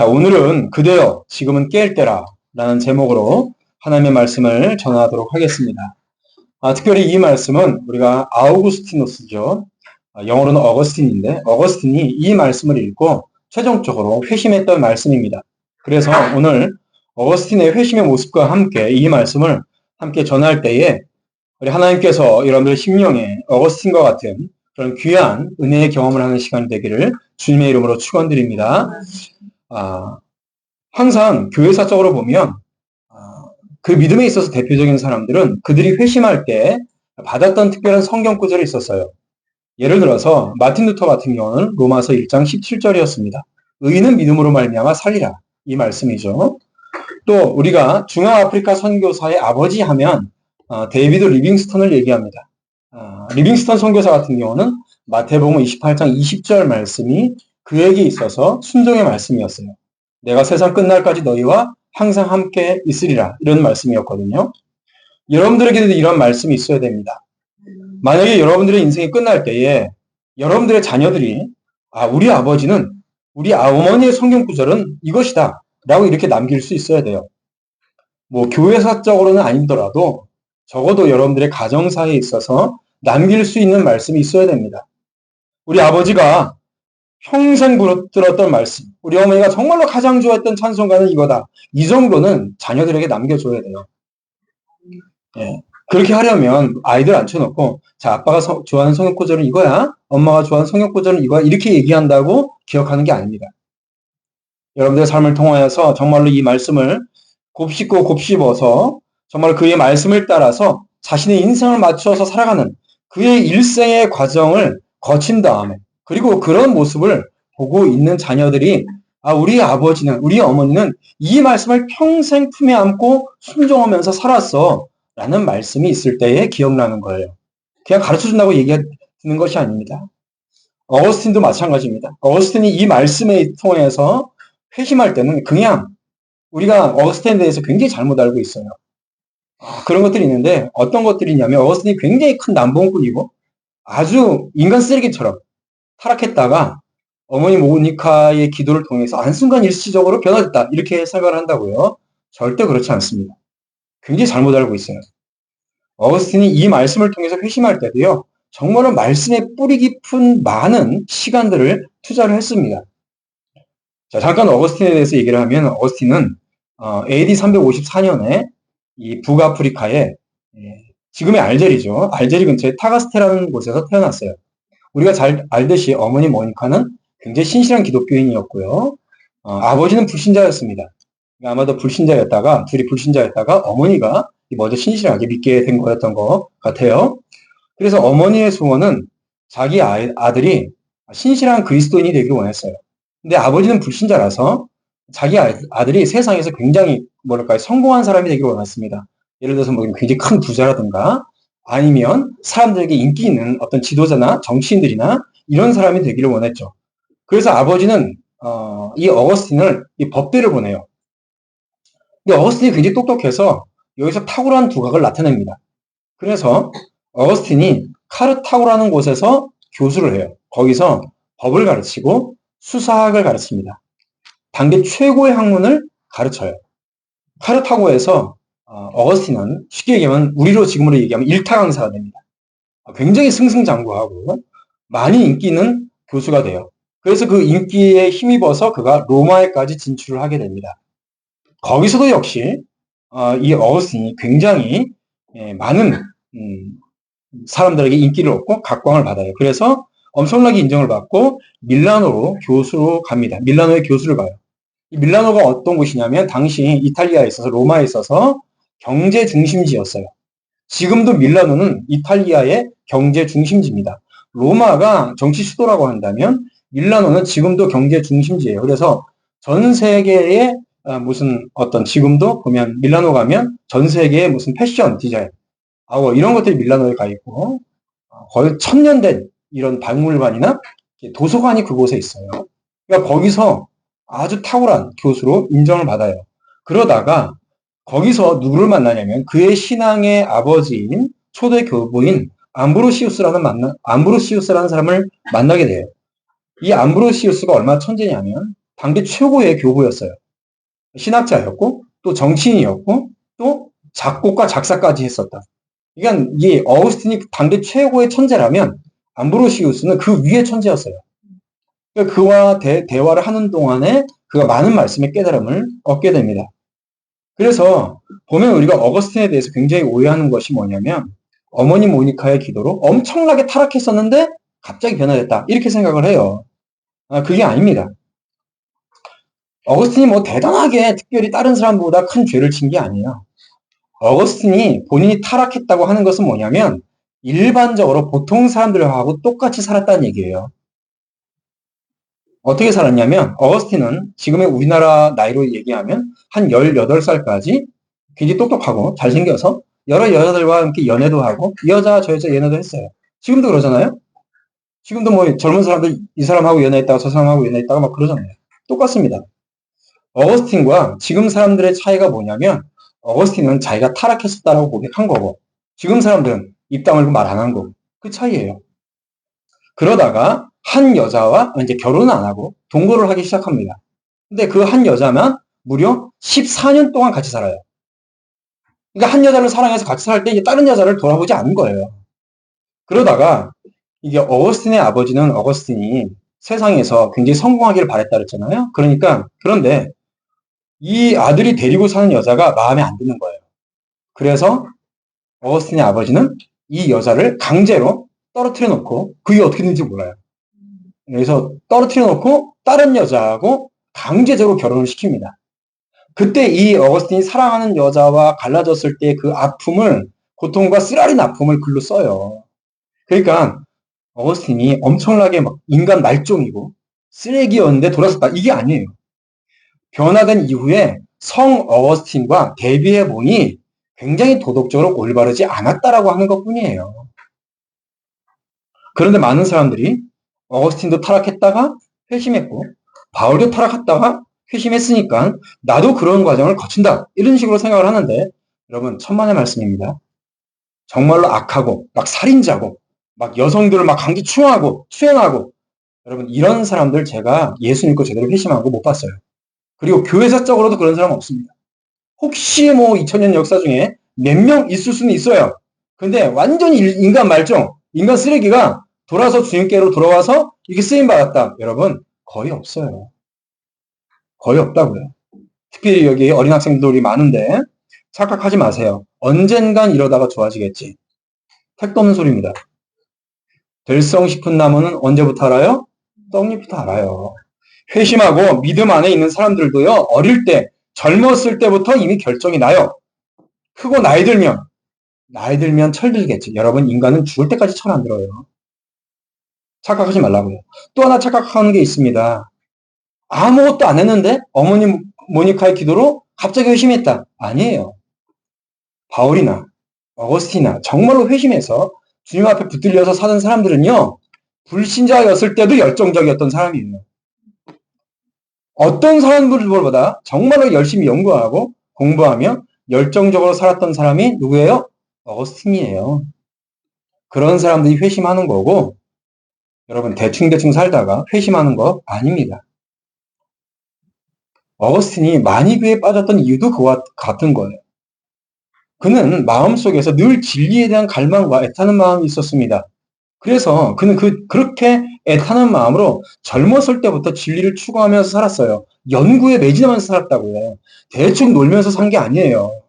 자, 오늘은 그대여 지금은 깰 때라 라는 제목으로 하나님의 말씀을 전하도록 하겠습니다. 특별히 이 말씀은 우리가 아우구스티누스죠. 영어로는 어거스틴인데 어거스틴이 이 말씀을 읽고 최종적으로 회심했던 말씀입니다. 그래서 오늘 어거스틴의 회심의 모습과 함께 이 말씀을 함께 전할 때에 우리 하나님께서 여러분들 심령에 어거스틴과 같은 그런 귀한 은혜의 경험을 하는 시간이 되기를 주님의 이름으로 축원드립니다. 항상 교회사적으로 보면 그 믿음에 있어서 대표적인 사람들은 그들이 회심할 때 받았던 특별한 성경 구절이 있었어요. 예를 들어서 마틴 루터 같은 경우는 로마서 1장 17절이었습니다. 의인은 믿음으로 말미암아 살리라, 이 말씀이죠. 또 우리가 중앙아프리카 선교사의 아버지 하면 데이비드 리빙스턴을 얘기합니다. 리빙스턴 선교사 같은 경우는 마태복음 28장 20절 말씀이 그에게 있어서 순종의 말씀이었어요. 내가 세상 끝날까지 너희와 항상 함께 있으리라, 이런 말씀이었거든요. 여러분들에게도 이런 말씀이 있어야 됩니다. 만약에 여러분들의 인생이 끝날 때에 여러분들의 자녀들이 우리 아버지는, 우리 어머니의 성경 구절은 이것이다 라고 이렇게 남길 수 있어야 돼요. 교회사적으로는 아니더라도 적어도 여러분들의 가정사에 있어서 남길 수 있는 말씀이 있어야 됩니다. 우리 아버지가 평생 들었던 말씀, 우리 어머니가 정말로 가장 좋아했던 찬송가는 이거다, 이 정도는 자녀들에게 남겨줘야 돼요. 그렇게 하려면 아이들 앉혀놓고, 자, 아빠가 좋아하는 성경 구절은 이거야, 엄마가 좋아하는 성경 구절은 이거야, 이렇게 얘기한다고 기억하는 게 아닙니다. 여러분들의 삶을 통하여서 정말로 이 말씀을 곱씹고 곱씹어서 정말 그의 말씀을 따라서 자신의 인생을 맞추어서 살아가는 그의 일생의 과정을 거친 다음에, 그리고 그런 모습을 보고 있는 자녀들이 우리 아버지는, 우리 어머니는 이 말씀을 평생 품에 안고 순종하면서 살았어 라는 말씀이 있을 때에 기억나는 거예요. 그냥 가르쳐준다고 얘기하는 것이 아닙니다. 어거스틴도 마찬가지입니다. 어거스틴이 이 말씀에 통해서 회심할 때는 그냥 우리가 어거스틴에 대해서 굉장히 잘못 알고 있어요. 그런 것들이 있는데 어떤 것들이 있냐면, 어거스틴이 굉장히 큰 남봉꾼이고 아주 인간 쓰레기처럼 타락했다가 어머니 모니카의 기도를 통해서 한순간 일시적으로 변화됐다, 이렇게 생각을 한다고요? 절대 그렇지 않습니다. 굉장히 잘못 알고 있어요. 어거스틴이 이 말씀을 통해서 회심할 때도요, 정말로 말씀에 뿌리 깊은 많은 시간들을 투자를 했습니다. 자, 잠깐 어거스틴에 대해서 얘기를 하면, 어거스틴은 AD 354년에 이 북아프리카의 지금의 알제리죠. 알제리 근처에 타가스테라는 곳에서 태어났어요. 우리가 잘 알듯이 어머니 모니카는 굉장히 신실한 기독교인이었고요. 아버지는 불신자였습니다. 아마도 둘이 불신자였다가 어머니가 먼저 신실하게 믿게 된 거였던 것 같아요. 그래서 어머니의 소원은 자기 아들이 신실한 그리스도인이 되길 원했어요. 근데 아버지는 불신자라서 자기 아들이 세상에서 굉장히 성공한 사람이 되길 원했습니다. 예를 들어서 굉장히 큰 부자라든가 아니면 사람들에게 인기 있는 어떤 지도자나 정치인들이나 이런 사람이 되기를 원했죠. 그래서 아버지는 이 어거스틴을 이 법대를 보내요. 근데 어거스틴이 굉장히 똑똑해서 여기서 탁월한 두각을 나타냅니다. 그래서 어거스틴이 카르타고라는 곳에서 교수를 해요. 거기서 법을 가르치고 수사학을 가르칩니다. 당대 최고의 학문을 가르쳐요. 카르타고에서 어거스틴은 쉽게 얘기하면, 우리로 지금으로 얘기하면 일타 강사가 됩니다. 굉장히 승승장구하고 많이 인기 있는 교수가 돼요. 그래서 그 인기에 힘입어서 그가 로마에까지 진출을 하게 됩니다. 거기서도 역시 이 어거스틴이 굉장히 많은 사람들에게 인기를 얻고 각광을 받아요. 그래서 엄청나게 인정을 받고 밀라노로 교수로 갑니다. 밀라노에 교수를 가요. 이 밀라노가 어떤 곳이냐면, 당시 이탈리아에 있어서, 로마에 있어서 경제 중심지였어요. 지금도 밀라노는 이탈리아의 경제 중심지입니다. 로마가 정치 수도라고 한다면 밀라노는 지금도 경제 중심지예요. 그래서 전 세계의 지금도 보면 밀라노 가면 전 세계의 무슨 패션 디자인, 이런 것들이 밀라노에 가 있고, 거의 1000년 된 이런 박물관이나 도서관이 그곳에 있어요. 그러니까 거기서 아주 탁월한 교수로 인정을 받아요. 그러다가 거기서 누구를 만나냐면, 그의 신앙의 아버지인 초대 교부인 암브로시우스라는 사람을 만나게 돼요. 이 암브로시우스가 얼마나 천재냐면, 당대 최고의 교부였어요. 신학자였고 또 정치인이었고 또 작곡가 작사까지 했었다. 그러니까 이 어거스틴이 당대 최고의 천재라면 암브로시우스는 그 위의 천재였어요. 그러니까 그와 대화를 하는 동안에 그가 많은 말씀의 깨달음을 얻게 됩니다. 그래서 보면 우리가 어거스틴에 대해서 굉장히 오해하는 것이 뭐냐면 어머니 모니카의 기도로 엄청나게 타락했었는데 갑자기 변화됐다 이렇게 생각을 해요. 그게 아닙니다. 어거스틴이 뭐 대단하게 특별히 다른 사람보다 큰 죄를 진 게 아니에요. 어거스틴이 본인이 타락했다고 하는 것은 뭐냐면 일반적으로 보통 사람들하고 똑같이 살았다는 얘기예요. 어떻게 살았냐면 어거스틴은 지금의 우리나라 나이로 얘기하면 한 18살까지 굉장히 똑똑하고 잘생겨서 여러 여자들과 함께 연애도 하고 이 여자 저 여자 연애도 했어요. 지금도 그러잖아요. 지금도 뭐 젊은 사람들 이 사람하고 연애했다가 저 사람하고 연애했다가 막 그러잖아요. 똑같습니다. 어거스틴과 지금 사람들의 차이가 뭐냐면 어거스틴은 자기가 타락했었다라고 고백한 거고 지금 사람들은 입 다물고 말 안 한 거고 그 차이예요. 그러다가 한 여자와 이제 결혼은 안 하고 동거를 하기 시작합니다. 근데 그 한 여자만 무려 14년 동안 같이 살아요. 그러니까 한 여자를 사랑해서 같이 살 때 이제 다른 여자를 돌아보지 않은 거예요. 그러다가 이게 어거스틴의 아버지는 어거스틴이 세상에서 굉장히 성공하기를 바랬다 그랬잖아요. 그런데 이 아들이 데리고 사는 여자가 마음에 안 드는 거예요. 그래서 어거스틴의 아버지는 이 여자를 강제로 떨어뜨려 놓고 그게 어떻게 된지 몰라요. 그래서 떨어뜨려 놓고 다른 여자하고 강제적으로 결혼을 시킵니다. 그때 이 어거스틴이 사랑하는 여자와 갈라졌을 때 그 아픔을 고통과 쓰라린 아픔을 글로 써요. 그러니까 어거스틴이 엄청나게 막 인간 말종이고 쓰레기였는데 돌아섰다 이게 아니에요. 변화된 이후에 성 어거스틴과 대비해 보니 굉장히 도덕적으로 올바르지 않았다라고 하는 것뿐이에요. 그런데 많은 사람들이 어거스틴도 타락했다가 회심했고 바울도 타락했다가 회심했으니까 나도 그런 과정을 거친다 이런 식으로 생각을 하는데 여러분 천만의 말씀입니다. 정말로 악하고 막 살인자고 막 여성들을 막 강제추행하고 추행하고 여러분 이런 사람들 제가 예수 믿고 제대로 회심한 거 못 봤어요. 그리고 교회사적으로도 그런 사람 없습니다. 혹시 뭐 2000년 역사 중에 몇 명 있을 수는 있어요. 근데 완전히 인간 말종, 인간 쓰레기가 돌아서 주님께로 돌아와서 이게 쓰임받았다. 여러분 거의 없어요. 거의 없다고요. 특별히 여기 어린 학생들이 많은데 착각하지 마세요. 언젠간 이러다가 좋아지겠지. 택도 없는 소리입니다. 될성 싶은 나무는 언제부터 알아요? 떡잎부터 알아요. 회심하고 믿음 안에 있는 사람들도요. 어릴 때, 젊었을 때부터 이미 결정이 나요. 크고 나이 들면 철들겠지. 여러분 인간은 죽을 때까지 철 안 들어요. 착각하지 말라고요. 또 하나 착각하는 게 있습니다. 아무것도 안 했는데 어머니 모니카의 기도로 갑자기 회심했다. 아니에요. 바울이나 어거스티나 정말로 회심해서 주님 앞에 붙들려서 사는 사람들은요. 불신자였을 때도 열정적이었던 사람이에요. 어떤 사람들보다 정말로 열심히 연구하고 공부하며 열정적으로 살았던 사람이 누구예요? 어거스틴이에요. 그런 사람들이 회심하는 거고 여러분 대충 살다가 회심하는 거 아닙니다. 어거스틴이 만이교에 빠졌던 이유도 그와 같은 거예요. 그는 마음속에서 늘 진리에 대한 갈망과 애타는 마음이 있었습니다. 그래서 그는 그렇게 애타는 마음으로 젊었을 때부터 진리를 추구하면서 살았어요. 연구에 매진하면서 살았다고요. 대충 놀면서 산 게 아니에요.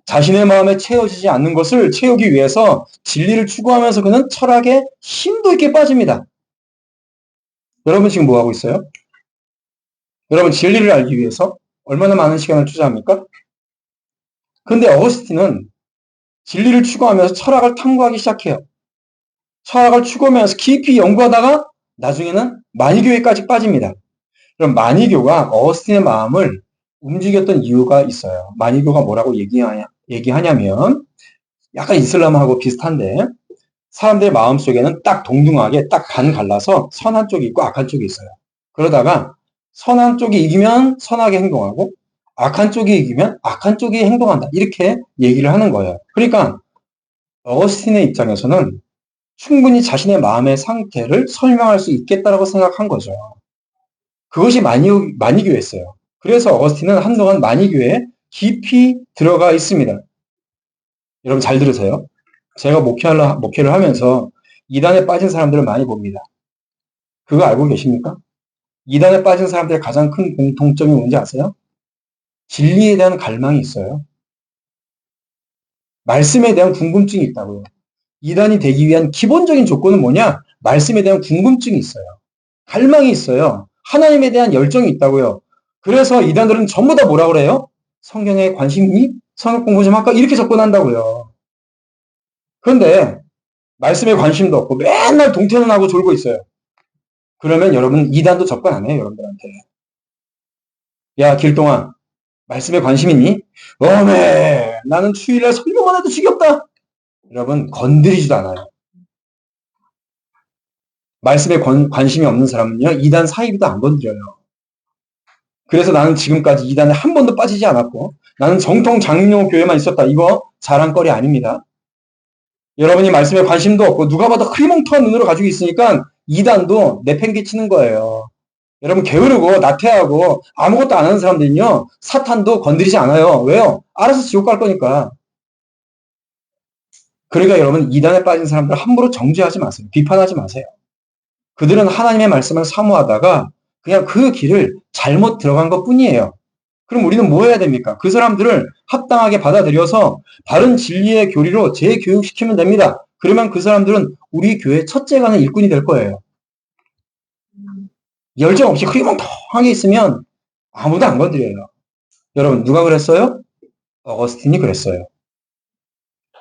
자신의 마음에 채워지지 않는 것을 채우기 위해서 진리를 추구하면서 그는 철학에 심도 있게 빠집니다. 여러분 지금 뭐 하고 있어요? 여러분 진리를 알기 위해서 얼마나 많은 시간을 투자합니까? 근데 어거스틴은 진리를 추구하면서 철학을 탐구하기 시작해요. 철학을 추구하면서 깊이 연구하다가 나중에는 만이교회까지 빠집니다. 그럼 만이교가 어거스틴의 마음을 움직였던 이유가 있어요. 만이교가 뭐라고 얘기하냐면 약간 이슬람하고 비슷한데 사람들의 마음속에는 딱 동등하게 딱 반 갈라서 선한 쪽이 있고 악한 쪽이 있어요. 그러다가 선한 쪽이 이기면 선하게 행동하고 악한 쪽이 이기면 악한 쪽이 행동한다. 이렇게 얘기를 하는 거예요. 그러니까 어거스틴의 입장에서는 충분히 자신의 마음의 상태를 설명할 수 있겠다라고 생각한 거죠. 그것이 만이교였어요. 그래서 어거스틴은 한동안 만이교에 깊이 들어가 있습니다. 여러분 잘 들으세요. 제가 목회를 하면서 이단에 빠진 사람들을 많이 봅니다. 그거 알고 계십니까? 이단에 빠진 사람들의 가장 큰 공통점이 뭔지 아세요? 진리에 대한 갈망이 있어요. 말씀에 대한 궁금증이 있다고요. 이단이 되기 위한 기본적인 조건은 뭐냐? 말씀에 대한 궁금증이 있어요. 갈망이 있어요. 하나님에 대한 열정이 있다고요. 그래서 이단들은 전부 다 뭐라 그래요? 성경에 관심 있니? 성경 공부 좀 할까? 이렇게 접근한다고요. 그런데 말씀에 관심도 없고 맨날 동태는하고 졸고 있어요. 그러면 여러분 이단도 접근 안 해요. 여러분들한테. 야 길동아 말씀에 관심 있니? 어메 나는 주일날 설교만 해도 지겹다. 여러분 건드리지도 않아요. 말씀에 관심이 없는 사람은요. 이단 사이비도 안 건드려요. 그래서 나는 지금까지 이단에 한 번도 빠지지 않았고 나는 정통 장로 교회만 있었다. 이거 자랑거리 아닙니다. 여러분이 말씀에 관심도 없고 누가 봐도 흐리멍텅한 눈으로 가지고 있으니까 이단도 내팽개치는 거예요. 여러분 게으르고 나태하고 아무것도 안 하는 사람들은요. 사탄도 건드리지 않아요. 왜요? 알아서 지옥 갈 거니까. 그러니까 여러분 이단에 빠진 사람들 함부로 정죄하지 마세요. 비판하지 마세요. 그들은 하나님의 말씀을 사모하다가 그냥 그 길을 잘못 들어간 것뿐이에요. 그럼 우리는 뭐 해야 됩니까? 그 사람들을 합당하게 받아들여서 바른 진리의 교리로 재교육시키면 됩니다. 그러면 그 사람들은 우리 교회 첫째 가는 일꾼이 될 거예요. 열정 없이 흐리멍텅하게 있으면 아무도 안 건드려요. 여러분 누가 그랬어요? 어거스틴이 그랬어요.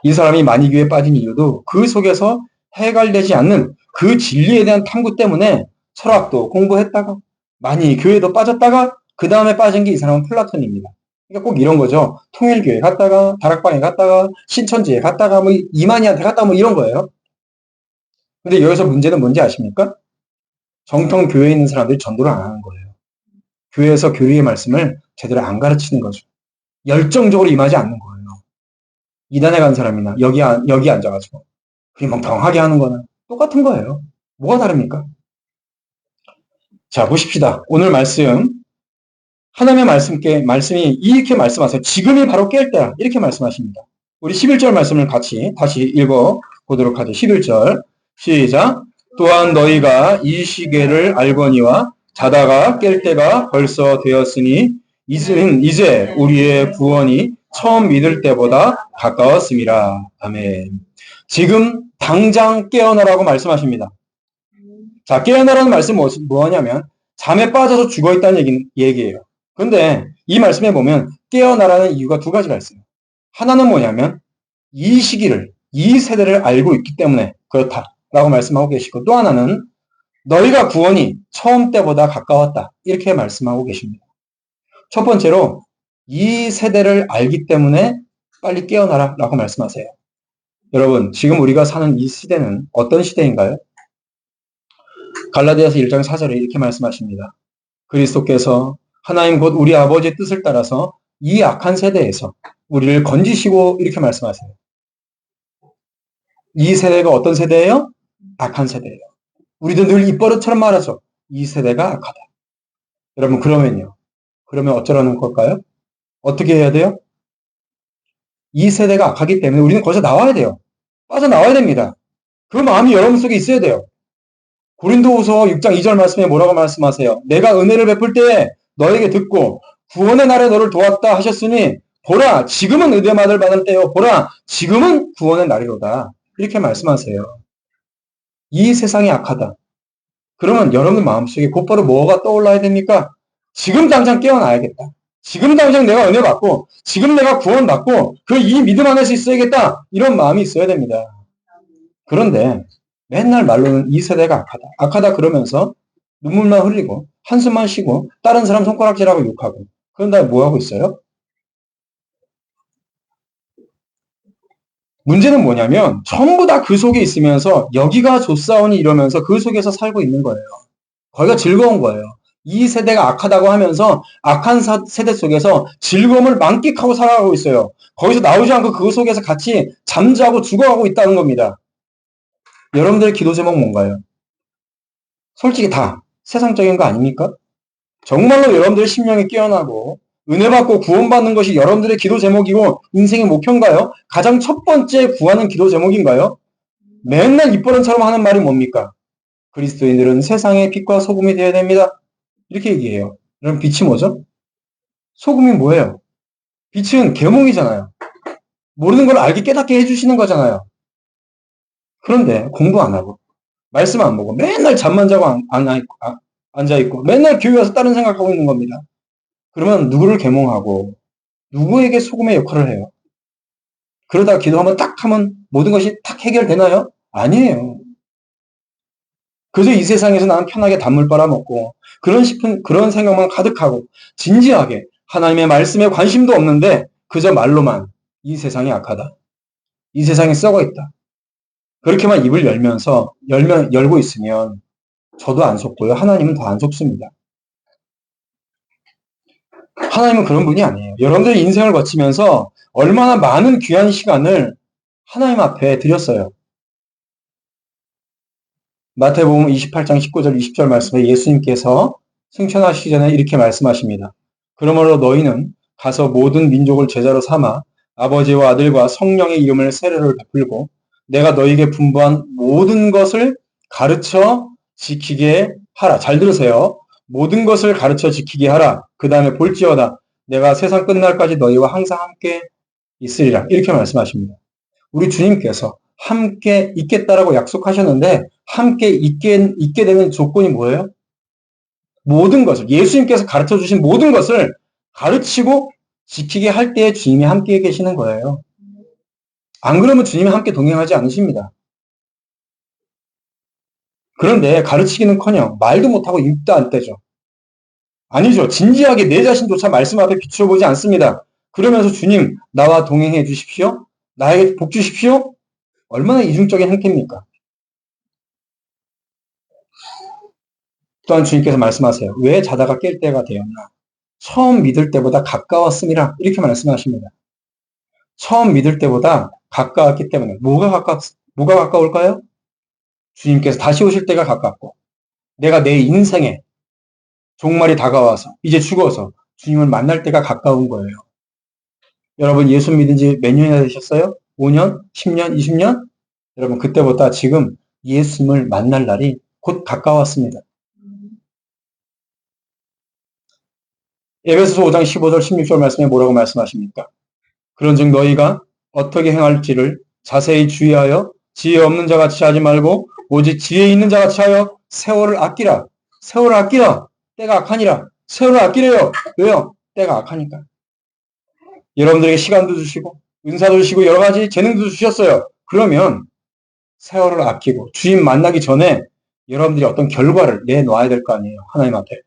이 사람이 만이교에 빠진 이유도 그 속에서 해갈되지 않는 그 진리에 대한 탐구 때문에 철학도 공부했다가 만이교에도 빠졌다가 그 다음에 빠진 게 이 사람은 플라톤입니다. 그러니까 꼭 이런 거죠. 통일교회 갔다가 다락방에 갔다가 신천지에 갔다가 뭐 이만희한테 갔다가 뭐 이런 거예요. 근데 여기서 문제는 뭔지 아십니까? 정통 교회에 있는 사람들이 전도를 안 하는 거예요. 교회에서 교리의 말씀을 제대로 안 가르치는 거죠. 열정적으로 임하지 않는 거예요. 이단에 간 사람이나 여기 앉아가지고 멍텅하게 하는 거는 똑같은 거예요. 뭐가 다릅니까? 자, 보십시다. 오늘 말씀 하나님의 말씀이 이렇게 말씀하세요. 지금이 바로 깰 때야. 이렇게 말씀하십니다. 우리 11절 말씀을 같이 다시 읽어보도록 하죠. 11절 시작. 또한 너희가 이 시계를 알거니와 자다가 깰 때가 벌써 되었으니 이제 우리의 구원이 처음 믿을 때보다 가까웠음이라. 아멘. 지금 당장 깨어나라고 말씀하십니다. 자, 깨어나라는 말씀은 뭐냐면 잠에 빠져서 죽어있다는 얘기예요. 근데 이 말씀에 보면 깨어나라는 이유가 두 가지가 있어요. 하나는 뭐냐면 이 시기를, 이 세대를 알고 있기 때문에 그렇다라고 말씀하고 계시고 또 하나는 너희가 구원이 처음 때보다 가까웠다. 이렇게 말씀하고 계십니다. 첫 번째로 이 세대를 알기 때문에 빨리 깨어나라 라고 말씀하세요. 여러분 지금 우리가 사는 이 시대는 어떤 시대인가요? 갈라디아서 1장 4절에 이렇게 말씀하십니다. 그리스도께서 하나님 곧 우리 아버지의 뜻을 따라서 이 악한 세대에서 우리를 건지시고 이렇게 말씀하세요. 이 세대가 어떤 세대예요? 악한 세대예요. 우리도 늘 입버릇처럼 말하죠. 이 세대가 악하다. 여러분 그러면 어쩌라는 걸까요? 어떻게 해야 돼요? 이 세대가 악하기 때문에 우리는 거기서 나와야 돼요. 빠져나와야 됩니다. 그 마음이 여러분 속에 있어야 돼요. 고린도후서 6장 2절 말씀에 뭐라고 말씀하세요? 내가 은혜를 베풀 때에 너에게 듣고 구원의 날에 너를 도왔다 하셨으니 보라 지금은 은혜만을 받을 때요. 보라 지금은 구원의 날이로다. 이렇게 말씀하세요. 이 세상이 악하다. 그러면 여러분 마음속에 곧바로 뭐가 떠올라야 됩니까? 지금 당장 깨어나야겠다. 지금 당장 내가 은혜 받고 지금 내가 구원 받고 그 이 믿음 안에서 있어야겠다. 이런 마음이 있어야 됩니다. 그런데 맨날 말로는 이 세대가 악하다. 악하다 그러면서 눈물만 흘리고 한숨만 쉬고 다른 사람 손가락질하고 욕하고 그런 다음에 뭐하고 있어요? 문제는 뭐냐면 전부 다 그 속에 있으면서 여기가 좋사오니 이러면서 그 속에서 살고 있는 거예요. 거기가 즐거운 거예요. 이 세대가 악하다고 하면서 악한 세대 속에서 즐거움을 만끽하고 살아가고 있어요. 거기서 나오지 않고 그 속에서 같이 잠자고 죽어가고 있다는 겁니다. 여러분들의 기도 제목 뭔가요? 솔직히 다 세상적인 거 아닙니까? 정말로 여러분들의 심령이 깨어나고 은혜 받고 구원받는 것이 여러분들의 기도 제목이고 인생의 목표인가요? 가장 첫 번째 구하는 기도 제목인가요? 맨날 입버릇처럼 하는 말이 뭡니까? 그리스도인들은 세상의 빛과 소금이 되어야 됩니다. 이렇게 얘기해요. 그럼 빛이 뭐죠? 소금이 뭐예요? 빛은 계몽이잖아요. 모르는 걸 알게 깨닫게 해주시는 거잖아요. 그런데 공부 안 하고 말씀 안 보고 맨날 잠만 자고 앉아있고 맨날 교회 와서 다른 생각하고 있는 겁니다. 그러면 누구를 계몽하고 누구에게 소금의 역할을 해요? 그러다 기도 한번 딱 하면 모든 것이 딱 해결되나요? 아니에요. 그저 이 세상에서 나는 편하게 단물 빨아먹고 그런 생각만 가득하고 진지하게 하나님의 말씀에 관심도 없는데 그저 말로만 이 세상이 악하다. 이 세상이 썩어 있다. 그렇게만 입을 열고 있으면 저도 안 속고요. 하나님은 더 안 속습니다. 하나님은 그런 분이 아니에요. 여러분들의 인생을 거치면서 얼마나 많은 귀한 시간을 하나님 앞에 드렸어요. 마태복음 28장 19절 20절 말씀에 예수님께서 승천하시기 전에 이렇게 말씀하십니다. 그러므로 너희는 가서 모든 민족을 제자로 삼아 아버지와 아들과 성령의 이름을 세례를 베풀고 내가 너희에게 분부한 모든 것을 가르쳐 지키게 하라. 잘 들으세요. 모든 것을 가르쳐 지키게 하라. 그 다음에 볼지어다. 내가 세상 끝날까지 너희와 항상 함께 있으리라. 이렇게 말씀하십니다. 우리 주님께서 함께 있겠다라고 약속하셨는데 함께 있게 되는 조건이 뭐예요? 모든 것을 예수님께서 가르쳐 주신 모든 것을 가르치고 지키게 할 때에 주님이 함께 계시는 거예요. 안 그러면 주님이 함께 동행하지 않으십니다. 그런데 가르치기는커녕 말도 못하고 입도 안 떼죠. 아니죠. 진지하게 내 자신조차 말씀 앞에 비춰보지 않습니다. 그러면서 주님 나와 동행해 주십시오. 나에게 복 주십시오. 얼마나 이중적인 행태입니까? 또한 주님께서 말씀하세요. 왜 자다가 깰 때가 되었나? 처음 믿을 때보다 가까웠음이라 이렇게 말씀하십니다. 처음 믿을 때보다 가까웠기 때문에 뭐가 가까울까요? 주님께서 다시 오실 때가 가깝고 내가 내 인생에 종말이 다가와서 이제 죽어서 주님을 만날 때가 가까운 거예요. 여러분 예수 믿은 지 몇 년이나 되셨어요? 5년? 10년? 20년? 여러분 그때보다 지금 예수님을 만날 날이 곧 가까웠습니다. 에베소서 5장 15절 16절 말씀에 뭐라고 말씀하십니까? 그런즉 너희가 어떻게 행할지를 자세히 주의하여 지혜 없는 자같이 하지 말고 오직 지혜 있는 자같이 하여 세월을 아끼라. 세월을 아끼라. 때가 악하니라. 세월을 아끼래요. 왜요? 때가 악하니까. 여러분들에게 시간도 주시고 은사도 주시고 여러 가지 재능도 주셨어요. 그러면 세월을 아끼고 주님 만나기 전에 여러분들이 어떤 결과를 내놔야 될 거 아니에요. 하나님 앞에.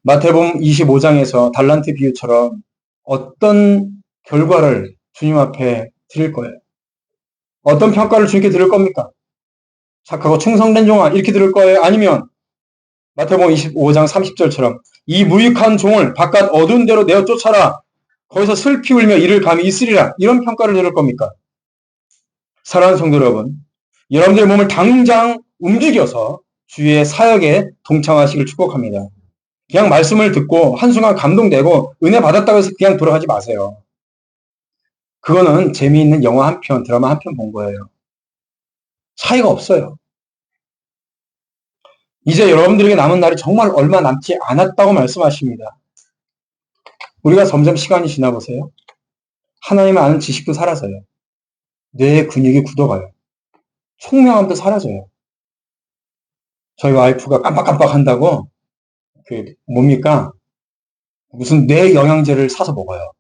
마태복음 25장에서 달란트 비유처럼 어떤 결과를 주님 앞에 드릴 거예요. 어떤 평가를 주님께 드릴 겁니까? 착하고 충성된 종아 이렇게 들을 거예요? 아니면 마태복음 25장 30절처럼 이 무익한 종을 바깥 어두운 데로 내어 쫓아라. 거기서 슬피 울며 이를 감히 있으리라. 이런 평가를 들을 겁니까? 사랑하는 성도 여러분, 여러분들의 몸을 당장 움직여서 주의 사역에 동참하시길 축복합니다. 그냥 말씀을 듣고 한순간 감동되고 은혜 받았다고 해서 그냥 돌아가지 마세요. 그거는 재미있는 영화 한 편, 드라마 한 편 본 거예요. 차이가 없어요. 이제 여러분들에게 남은 날이 정말 얼마 남지 않았다고 말씀하십니다. 우리가 점점 시간이 지나보세요. 하나님을 아는 지식도 사라져요. 뇌의 근육이 굳어가요. 총명함도 사라져요. 저희 와이프가 깜빡깜빡 한다고 뭡니까? 무슨 뇌 영양제를 사서 먹어요.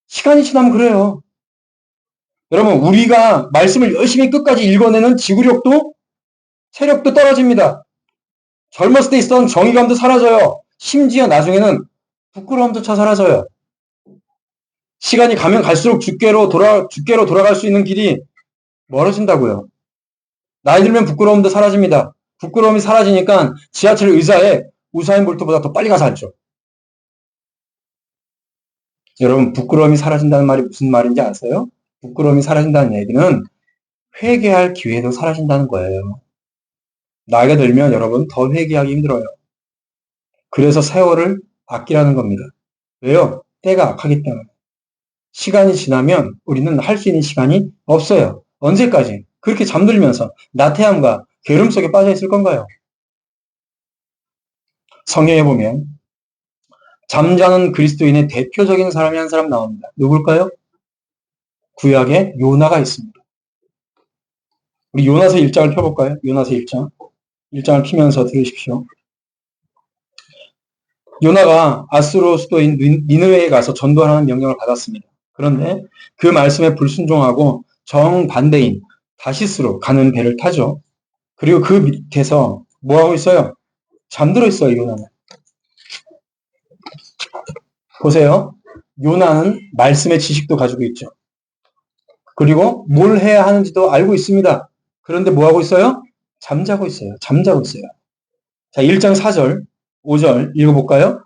시간이 지나면 그래요. 여러분 우리가 말씀을 열심히 끝까지 읽어내는 지구력도 체력도 떨어집니다. 젊었을 때 있었던 정의감도 사라져요. 심지어 나중에는 부끄러움조차 사라져요. 시간이 가면 갈수록 주께로 돌아갈 수 있는 길이 멀어진다고요. 나이 들면 부끄러움도 사라집니다. 부끄러움이 사라지니까 지하철 의자에 우사인 볼트보다 더 빨리 가서 앉죠. 여러분 부끄러움이 사라진다는 말이 무슨 말인지 아세요? 부끄러움이 사라진다는 얘기는 회개할 기회도 사라진다는 거예요. 나이가 들면 여러분 더 회개하기 힘들어요. 그래서 세월을 아끼라는 겁니다. 왜요? 때가 악하기 때문에. 시간이 지나면 우리는 할 수 있는 시간이 없어요. 언제까지 그렇게 잠들면서 나태함과 게으름 속에 빠져 있을 건가요? 성경에 보면 잠자는 그리스도인의 대표적인 사람이 한 사람 나옵니다. 누굴까요? 구약에 요나가 있습니다. 우리 요나서 1장을 펴볼까요? 요나서 1장. 1장을 피면서 들으십시오. 요나가 아수르 수도인 니느웨에 가서 전도하라는 명령을 받았습니다. 그런데 그 말씀에 불순종하고 정반대인 다시스로 가는 배를 타죠. 그리고 그 밑에서 뭐 하고 있어요? 잠들어 있어요, 요나는. 보세요. 요나는 말씀의 지식도 가지고 있죠. 그리고 뭘 해야 하는지도 알고 있습니다. 그런데 뭐 하고 있어요? 잠자고 있어요. 잠자고 있어요. 자, 1장 4절, 5절 읽어볼까요?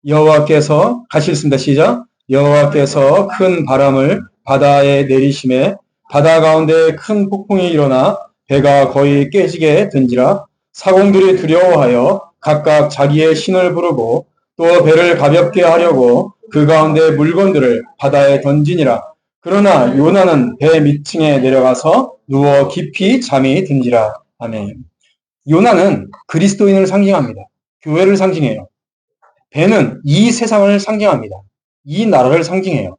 여호와께서 같이 읽습니다. 시작. 여호와께서 큰 바람을 바다에 내리심에 바다 가운데 큰 폭풍이 일어나 배가 거의 깨지게 된지라 사공들이 두려워하여 각각 자기의 신을 부르고 또 배를 가볍게 하려고 그 가운데 물건들을 바다에 던지니라. 그러나 요나는 배 밑층에 내려가서 누워 깊이 잠이 든지라. 아멘. 요나는 그리스도인을 상징합니다. 교회를 상징해요. 배는 이 세상을 상징합니다. 이 나라를 상징해요.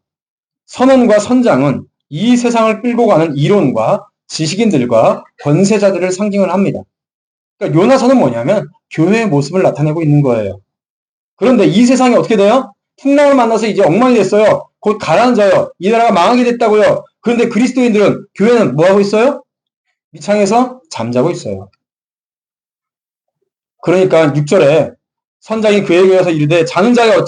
선원과 선장은 이 세상을 끌고 가는 이론과 지식인들과 권세자들을 상징을 합니다. 그러니까 요나서는 뭐냐면 교회의 모습을 나타내고 있는 거예요. 그런데 이 세상이 어떻게 돼요? 풍랑을 만나서 이제 엉망이 됐어요. 곧 가라앉아요. 이 나라가 망하게 됐다고요. 그런데 그리스도인들은, 교회는 뭐 하고 있어요? 밑창에서 잠자고 있어요. 그러니까 6절에 선장이 그에게 와서 이르되 자는 자여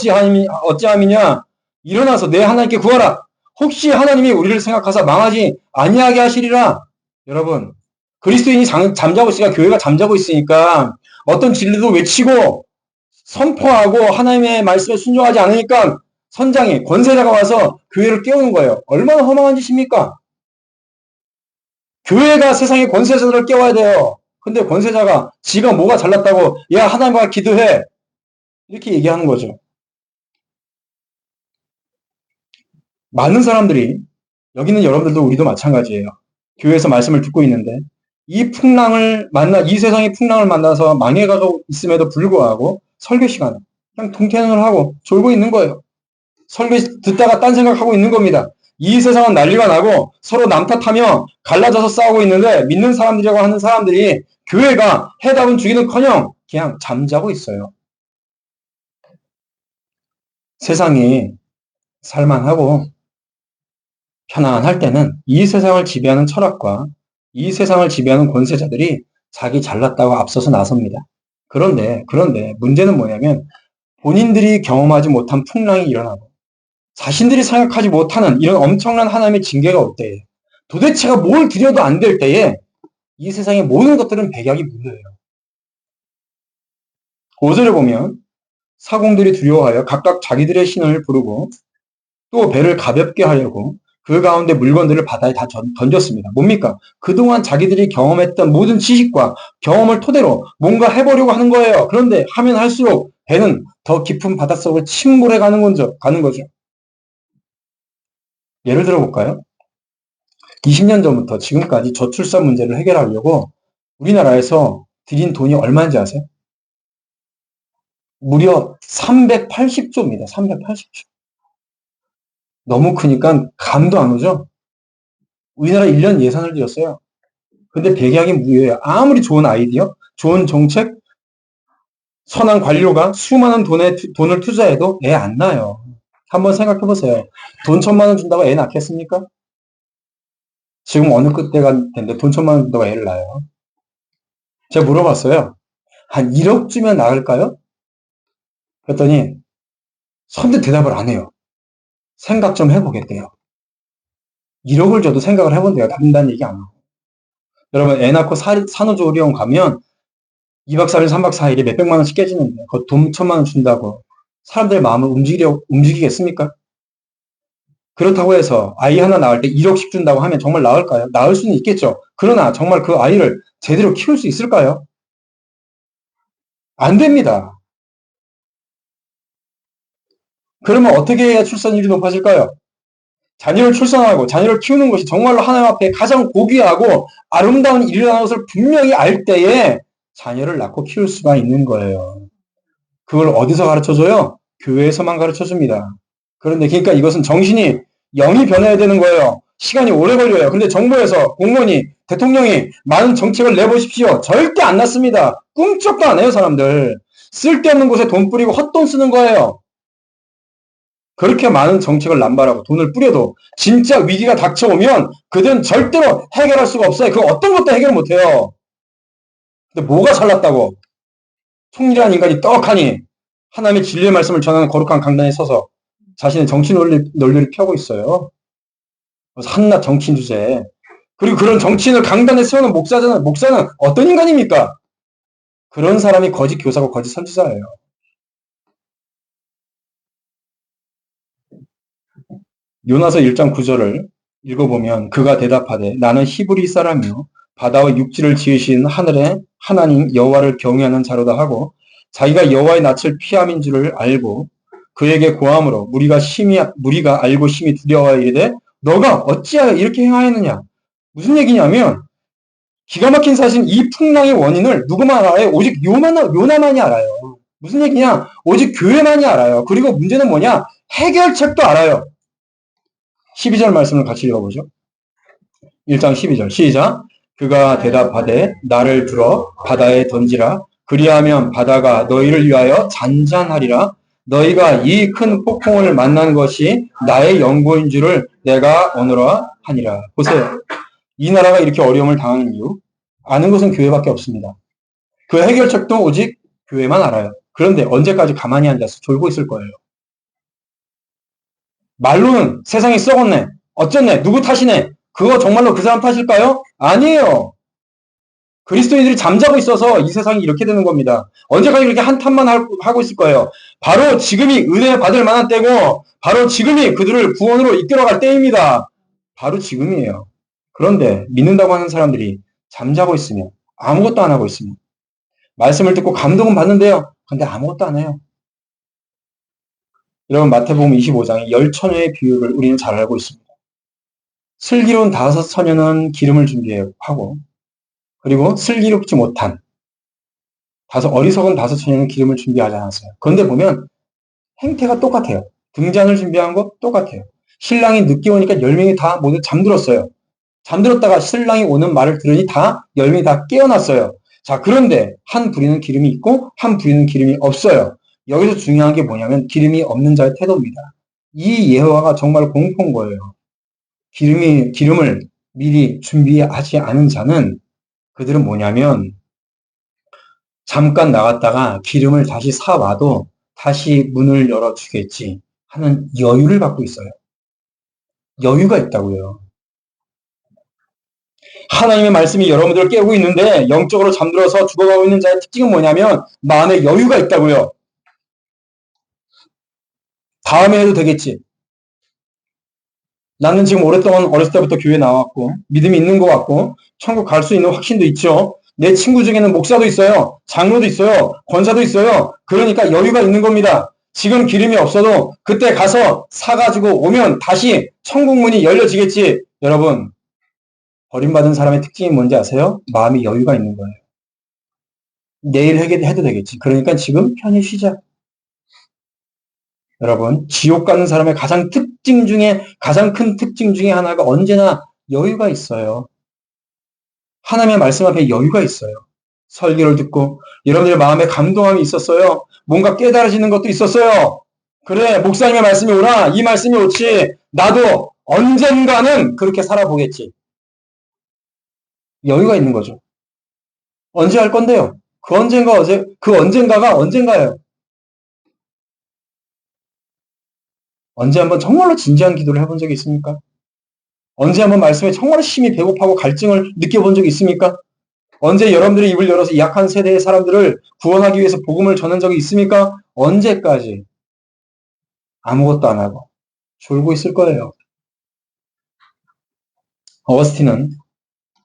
어찌함이냐 일어나서 내 하나님께 구하라. 혹시 하나님이 우리를 생각하사 망하지 아니하게 하시리라. 여러분, 그리스도인이 잠자고 있으니까, 교회가 잠자고 있으니까 어떤 진리도 외치고 선포하고 하나님의 말씀에 순종하지 않으니까 선장이, 권세자가 와서 교회를 깨우는 거예요. 얼마나 허망한 짓입니까? 교회가 세상의 권세자들을 깨워야 돼요. 근데 권세자가 지가 뭐가 잘났다고 야 하나님과 기도해 이렇게 얘기하는 거죠. 많은 사람들이, 여기는 여러분들도 우리도 마찬가지예요. 교회에서 말씀을 듣고 있는데 이 세상의 풍랑을 만나서 망해가고 있음에도 불구하고 설교 시간에 그냥 통쾌행을 하고 졸고 있는 거예요. 설교 듣다가 딴 생각하고 있는 겁니다. 이 세상은 난리가 나고 서로 남탓하며 갈라져서 싸우고 있는데 믿는 사람들이라고 하는 사람들이 교회가 해답은 주기는커녕 그냥 잠자고 있어요. 세상이 살만하고 편안할 때는 이 세상을 지배하는 철학과 이 세상을 지배하는 권세자들이 자기 잘났다고 앞서서 나섭니다. 그런데 문제는 뭐냐면 본인들이 경험하지 못한 풍랑이 일어나고 자신들이 생각하지 못하는 이런 엄청난 하나님의 징계가 올 때에 도대체가 뭘 드려도 안 될 때에 이 세상의 모든 것들은 백약이 물려요. 5절에 보면 사공들이 두려워하여 각각 자기들의 신을 부르고 또 배를 가볍게 하려고 그 가운데 물건들을 바다에 다 던졌습니다. 뭡니까? 그동안 자기들이 경험했던 모든 지식과 경험을 토대로 뭔가 해보려고 하는 거예요. 그런데 하면 할수록 배는 더 깊은 바닷속으로 침몰해 가는 거죠. 예를 들어볼까요? 20년 전부터 지금까지 저출산 문제를 해결하려고 우리나라에서 들인 돈이 얼마인지 아세요? 무려 380조입니다. 380조. 너무 크니까 감도 안 오죠? 우리나라 1년 예산을 들였어요. 근데 백약이 무효예요. 아무리 좋은 아이디어, 좋은 정책, 선한 관료가 수많은 돈을 투자해도 애 안 낳아요. 한번 생각해 보세요. 돈 1,000만 원 준다고 애 낳겠습니까? 지금 어느 끝대가 됐는데 돈 1,000만 원 준다고 애를 낳아요. 제가 물어봤어요. 한 1억 주면 낳을까요? 그랬더니 선뜻 대답을 안 해요. 생각 좀 해보겠대요. 1억을 줘도 생각을 해본대요. 낳는다는 얘기 안 하고. 여러분, 애 낳고 산후조리원 가면 2박 3일, 3박 4일에 몇백만 원씩 깨지는데 그거 돈 1,000만 원 준다고 사람들의 마음을 움직이겠습니까? 그렇다고 해서 아이 하나 낳을 때 1억씩 준다고 하면 정말 낳을까요? 낳을 수는 있겠죠. 그러나 정말 그 아이를 제대로 키울 수 있을까요? 안 됩니다. 그러면 어떻게 해야 출산율이 높아질까요? 자녀를 출산하고 자녀를 키우는 것이 정말로 하나님 앞에 가장 고귀하고 아름다운 일이라는 것을 분명히 알 때에 자녀를 낳고 키울 수가 있는 거예요. 그걸 어디서 가르쳐줘요? 교회에서만 가르쳐줍니다. 그런데 그러니까 이것은 정신이 영이 변해야 되는 거예요. 시간이 오래 걸려요. 근데 정부에서 공무원이 대통령이 많은 정책을 내보십시오. 절대 안 났습니다. 꿈쩍도 안 해요, 사람들. 쓸데없는 곳에 돈 뿌리고 헛돈 쓰는 거예요. 그렇게 많은 정책을 남발하고 돈을 뿌려도 진짜 위기가 닥쳐오면 그들은 절대로 해결할 수가 없어요. 그 어떤 것도 해결 못해요. 근데 뭐가 잘났다고? 총리라는 인간이 떡하니 하나님의 진리의 말씀을 전하는 거룩한 강단에 서서 자신의 정치 논리를 펴고 있어요. 그래서 한낱 정치인 주제에. 그리고 그런 정치인을 강단에 세우는 목사는 어떤 인간입니까? 그런 사람이 거짓 교사고 거짓 선지자예요. 요나서 1장 9절을 읽어보면 그가 대답하되 나는 히브리 사람이요 바다와 육지를 지으신 하늘의 하나님 여호와를 경외하는 자로다 하고 자기가 여호와의 낯을 피함인 줄을 알고 그에게 고함으로 무리가 알고 심히 두려워하여 이르되 너가 어찌하여 이렇게 행하였느냐. 무슨 얘기냐면 기가 막힌 사실 이 풍랑의 원인을 누구만 알아요? 오직 요나만이 알아요. 무슨 얘기냐? 오직 교회만이 알아요. 그리고 문제는 뭐냐? 해결책도 알아요. 12절 말씀을 같이 읽어보죠. 1장 12절 시작. 그가 대답하되 나를 들어 바다에 던지라. 그리하면 바다가 너희를 위하여 잔잔하리라. 너희가 이 큰 폭풍을 만난 것이 나의 연고인 줄을 내가 오너라 하니라. 보세요. 이 나라가 이렇게 어려움을 당하는 이유 아는 것은 교회밖에 없습니다. 그 해결책도 오직 교회만 알아요. 그런데 언제까지 가만히 앉아서 졸고 있을 거예요. 말로는 세상이 썩었네. 어쩌네. 누구 탓이네. 그거 정말로 그 사람 탓일까요? 아니에요. 그리스도인들이 잠자고 있어서 이 세상이 이렇게 되는 겁니다. 언제까지 그렇게 한탄만 하고 있을 거예요. 바로 지금이 은혜 받을 만한 때고 바로 지금이 그들을 구원으로 이끌어갈 때입니다. 바로 지금이에요. 그런데 믿는다고 하는 사람들이 잠자고 있으면 아무것도 안 하고 있으면 말씀을 듣고 감동은 받는데요. 근데 아무것도 안 해요. 여러분 마태복음 25장의 10처녀의 비유를 우리는 잘 알고 있습니다. 슬기로운 5처녀는 기름을 준비하고 그리고 슬기롭지 못한 어리석은 5처녀는 기름을 준비하지 않았어요. 그런데 보면 행태가 똑같아요. 등잔을 준비한 거 똑같아요. 신랑이 늦게 오니까 10명이 다 모두 잠들었어요. 잠들었다가 신랑이 오는 말을 들으니 다 10명이 다 깨어났어요. 자, 그런데 한 부리는 기름이 있고 한 부리는 기름이 없어요. 여기서 중요한 게 뭐냐면 기름이 없는 자의 태도입니다. 이 예화가 정말 공포인 거예요. 기름을 미리 준비하지 않은 자는 그들은 뭐냐면 잠깐 나갔다가 기름을 다시 사와도 다시 문을 열어주겠지 하는 여유를 갖고 있어요. 여유가 있다고요. 하나님의 말씀이 여러분들을 깨우고 있는데 영적으로 잠들어서 죽어가고 있는 자의 특징은 뭐냐면 마음에 여유가 있다고요. 다음에 해도 되겠지. 나는 지금 오랫동안 어렸을 때부터 교회 나왔고 믿음이 있는 것 같고 천국 갈 수 있는 확신도 있죠. 내 친구 중에는 목사도 있어요. 장로도 있어요. 권사도 있어요. 그러니까 여유가 있는 겁니다. 지금 기름이 없어도 그때 가서 사가지고 오면 다시 천국 문이 열려지겠지. 여러분 버림받은 사람의 특징이 뭔지 아세요? 마음이 여유가 있는 거예요. 내일 해도 되겠지. 그러니까 지금 편히 쉬자. 여러분, 지옥 가는 사람의 가장 큰 특징 중에 하나가 언제나 여유가 있어요. 하나님의 말씀 앞에 여유가 있어요. 설교를 듣고 여러분들의 마음에 감동함이 있었어요. 뭔가 깨달아지는 것도 있었어요. 그래, 목사님의 말씀이 오나 이 말씀이 옳지. 나도 언젠가는 그렇게 살아보겠지. 여유가 있는 거죠. 언제 할 건데요? 그 언젠가가 언젠가예요. 언제 한번 정말로 진지한 기도를 해본 적이 있습니까? 언제 한번 말씀에 정말 심히 배고파고 갈증을 느껴본 적이 있습니까? 언제 여러분들의 입을 열어서 약한 세대의 사람들을 구원하기 위해서 복음을 전한 적이 있습니까? 언제까지 아무것도 안 하고 졸고 있을 거예요. 어거스틴은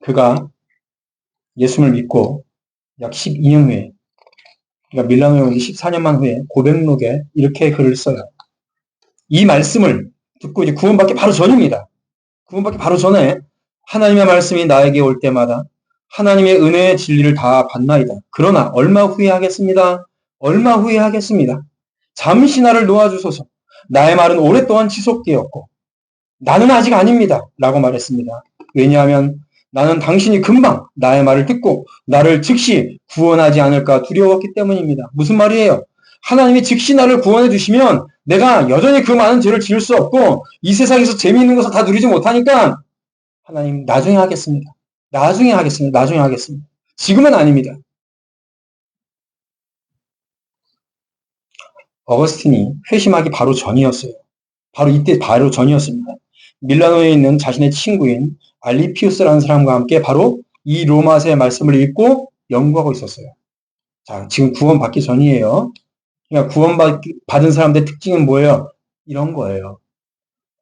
그가 예수를 믿고 약 12년 후에, 그러니까 밀라노에 온 지 14년만 후에 고백록에 이렇게 글을 써요. 이 말씀을 듣고 이제 구원받기 바로 전입니다. 구원받기 바로 전에 하나님의 말씀이 나에게 올 때마다 하나님의 은혜의 진리를 다 받나이다. 그러나 얼마 후에 하겠습니다. 얼마 후에 하겠습니다. 잠시 나를 놓아주소서. 나의 말은 오랫동안 지속되었고 나는 아직 아닙니다. 라고 말했습니다. 왜냐하면 나는 당신이 금방 나의 말을 듣고 나를 즉시 구원하지 않을까 두려웠기 때문입니다. 무슨 말이에요? 하나님이 즉시 나를 구원해 주시면 내가 여전히 그 많은 죄를 지을 수 없고 이 세상에서 재미있는 것을 다 누리지 못하니까 하나님 나중에 하겠습니다. 나중에 하겠습니다. 나중에 하겠습니다. 지금은 아닙니다. 어거스틴이 회심하기 바로 전이었어요. 바로 전이었습니다. 밀라노에 있는 자신의 친구인 알리피우스라는 사람과 함께 바로 이 로마서의 말씀을 읽고 연구하고 있었어요. 자, 지금 구원받기 전이에요. 그러니까 구원받은 사람들의 특징은 뭐예요? 이런 거예요.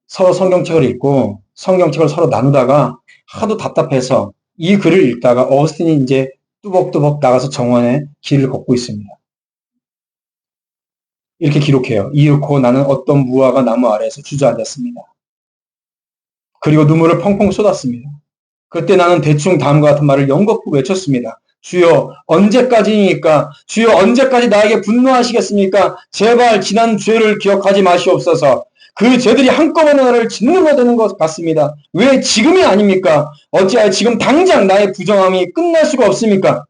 서로 성경책을 읽고 성경책을 서로 나누다가 하도 답답해서 이 글을 읽다가 어거스틴이 이제 뚜벅뚜벅 나가서 정원에 길을 걷고 있습니다. 이렇게 기록해요. 이윽고 나는 어떤 무화과 나무 아래에서 주저앉았습니다. 그리고 눈물을 펑펑 쏟았습니다. 그때 나는 대충 다음과 같은 말을 연거푸 외쳤습니다. 주여 언제까지입니까? 주여 언제까지 나에게 분노하시겠습니까? 제발 지난 죄를 기억하지 마시옵소서. 그 죄들이 한꺼번에 나를 짓눌러 대는 것 같습니다. 왜 지금이 아닙니까? 어찌하여 지금 당장 나의 부정함이 끝날 수가 없습니까?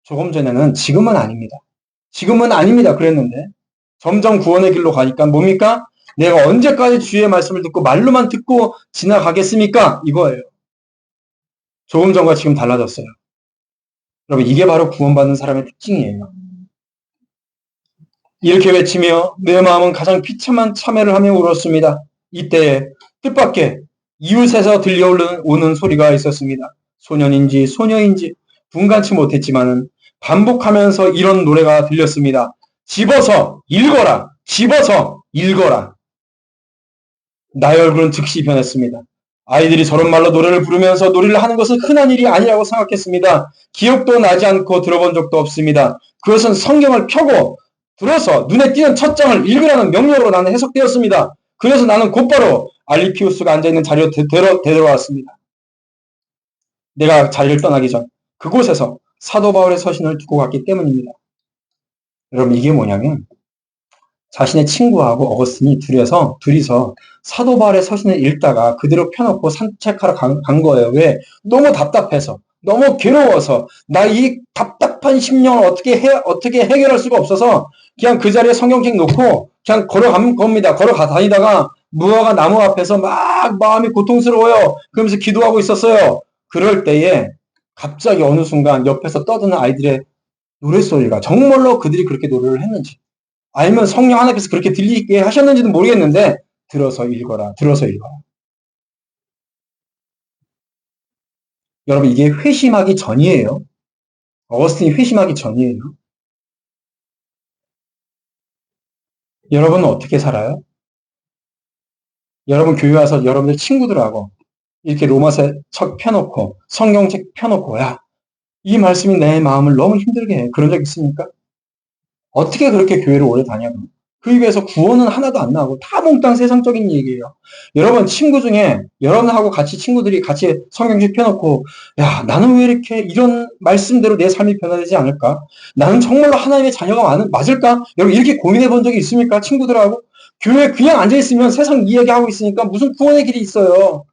조금 전에는 지금은 아닙니다. 지금은 아닙니다. 그랬는데 점점 구원의 길로 가니까 뭡니까? 내가 언제까지 주의 말씀을 듣고 말로만 듣고 지나가겠습니까? 이거예요. 조금 전과 지금 달라졌어요. 여러분 이게 바로 구원받는 사람의 특징이에요. 이렇게 외치며 내 마음은 가장 비참한 참회를 하며 울었습니다. 이때에 뜻밖의 이웃에서 들려오는 소리가 있었습니다. 소년인지 소녀인지 분간치 못했지만은 반복하면서 이런 노래가 들렸습니다. 집어서 읽어라. 집어서 읽어라. 나의 얼굴은 즉시 변했습니다. 아이들이 저런 말로 노래를 부르면서 놀이를 하는 것은 흔한 일이 아니라고 생각했습니다. 기억도 나지 않고 들어본 적도 없습니다. 그것은 성경을 펴고 들어서 눈에 띄는 첫 장을 읽으라는 명령으로 나는 해석되었습니다. 그래서 나는 곧바로 알리피우스가 앉아있는 자리로 되돌아왔습니다. 내가 자리를 떠나기 전 그곳에서 사도 바울의 서신을 두고 갔기 때문입니다. 여러분 이게 뭐냐면 자신의 친구하고 어거스틴이 둘이서 사도 바울의 서신을 읽다가 그대로 펴놓고 산책하러 간 거예요. 왜? 너무 답답해서, 너무 괴로워서, 나 이 답답한 심령을 어떻게 해결할 수가 없어서 그냥 그 자리에 성경책 놓고 그냥 걸어간 겁니다. 걸어가 다니다가 무화과 나무 앞에서 막 마음이 고통스러워요. 그러면서 기도하고 있었어요. 그럴 때에 갑자기 어느 순간 옆에서 떠드는 아이들의 노랫소리가 정말로 그들이 그렇게 노래를 했는지 아니면 성령 하나님께서 그렇게 들리게 하셨는지는 모르겠는데 들어서 읽어라. 들어서 읽어라. 여러분 이게 회심하기 전이에요. 어거스틴이 회심하기 전이에요. 여러분은 어떻게 살아요? 여러분 교회 와서 여러분들 친구들하고 이렇게 로마서 책 펴놓고 성경책 펴놓고 야, 이 말씀이 내 마음을 너무 힘들게 해. 그런 적 있습니까? 어떻게 그렇게 교회를 오래 다녀요? 그 입에서 구원은 하나도 안 나오고 다 몽땅 세상적인 얘기예요. 여러분 친구 중에 여러분하고 같이 친구들이 같이 성경책 펴놓고 야 나는 왜 이렇게 이런 말씀대로 내 삶이 변화되지 않을까? 나는 정말로 하나님의 자녀가 맞을까? 여러분 이렇게 고민해 본 적이 있습니까? 친구들하고 교회에 그냥 앉아있으면 세상 이야기하고 있으니까 무슨 구원의 길이 있어요.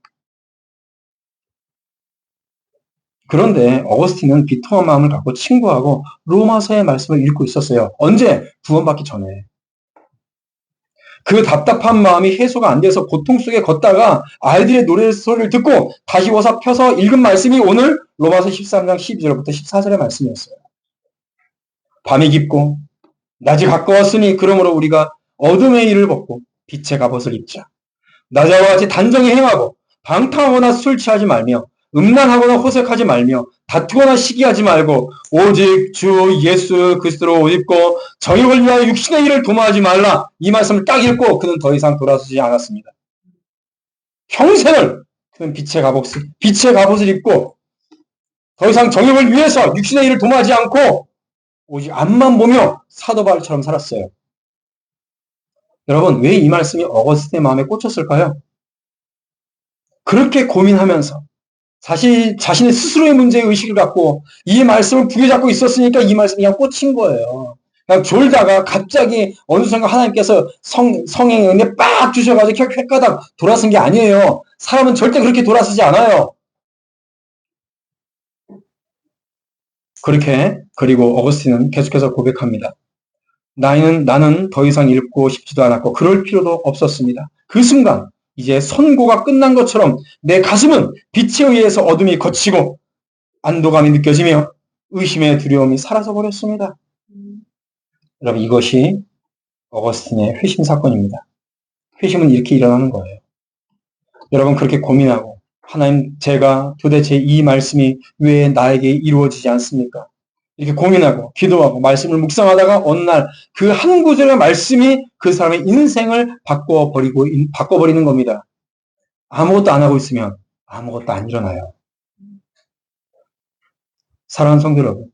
그런데 어거스틴은 비통한 마음을 갖고 친구하고 로마서의 말씀을 읽고 있었어요. 언제? 구원받기 전에. 그 답답한 마음이 해소가 안 돼서 고통 속에 걷다가 아이들의 노래소리를 듣고 다시 와서 펴서 읽은 말씀이 오늘 로마서 13장 12절부터 14절의 말씀이었어요. 밤이 깊고 낮이 가까웠으니 그러므로 우리가 어둠의 일을 벗고 빛의 갑옷을 입자. 낮과 같이 단정히 행하고 방탕하거나 술 취하지 말며 음란하거나 호색하지 말며 다투거나 시기하지 말고 오직 주 예수 그리스도로 옷 입고 정욕을 위하여 육신의 일을 도모하지 말라. 이 말씀을 딱 읽고 그는 더 이상 돌아서지 않았습니다. 평생을 그는 빛의 갑옷을 입고 더 이상 정욕을 위해서 육신의 일을 도모하지 않고 오직 앞만 보며 사도 바울처럼 살았어요. 여러분, 왜 이 말씀이 어거스틴의 마음에 꽂혔을까요? 그렇게 고민하면서 자신의 스스로의 문제의 의식을 갖고 이 말씀을 부여잡고 있었으니까 이 말씀이 그냥 꽂힌 거예요. 그냥 졸다가 갑자기 어느 순간 하나님께서 성령의 은혜 빡 주셔가지고 획가닥 돌아선 게 아니에요. 사람은 절대 그렇게 돌아서지 않아요. 그리고 어거스틴은 계속해서 고백합니다. 나는 더 이상 읽고 싶지도 않았고 그럴 필요도 없었습니다. 그 순간 이제 선고가 끝난 것처럼 내 가슴은 빛에 의해서 어둠이 걷히고 안도감이 느껴지며 의심의 두려움이 사라져 버렸습니다. 여러분, 이것이 어거스틴의 회심 사건입니다. 회심은 이렇게 일어나는 거예요. 여러분, 그렇게 고민하고 하나님, 제가 도대체 이 말씀이 왜 나에게 이루어지지 않습니까? 이렇게 고민하고 기도하고 말씀을 묵상하다가 어느 날 그 한 구절의 말씀이 그 사람의 인생을 바꿔버리는 겁니다. 아무것도 안 하고 있으면 아무것도 안 일어나요. 사랑하는 성도 여러분,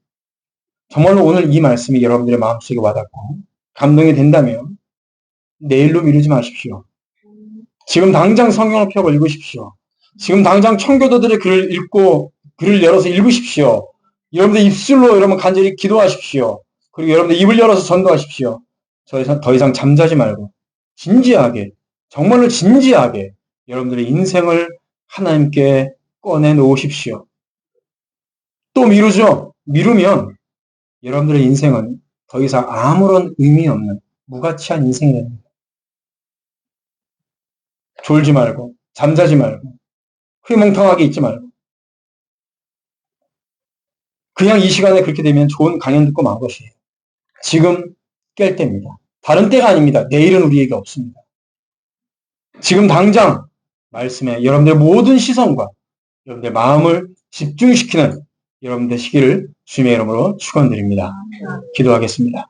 정말로 오늘 이 말씀이 여러분들의 마음속에 와닿고 감동이 된다면 내일로 미루지 마십시오. 지금 당장 성경을 펴고 읽으십시오. 지금 당장 청교도들의 글을 읽고 글을 열어서 읽으십시오. 여러분들 입술로 여러분 간절히 기도하십시오. 그리고 여러분들 입을 열어서 전도하십시오. 더 이상 잠자지 말고 진지하게, 정말로 진지하게 여러분들의 인생을 하나님께 꺼내놓으십시오. 또 미루죠? 미루면 여러분들의 인생은 더 이상 아무런 의미 없는 무가치한 인생이 됩니다. 졸지 말고, 잠자지 말고, 흐리멍텅하게 있지 말고. 그냥 이 시간에 그렇게 되면 좋은 강연 듣고 만 것이에요. 지금 깰 때입니다. 다른 때가 아닙니다. 내일은 우리에게 없습니다. 지금 당장 말씀에 여러분들의 모든 시선과 여러분들의 마음을 집중시키는 여러분들의 시기를 주님의 이름으로 축원드립니다. 기도하겠습니다.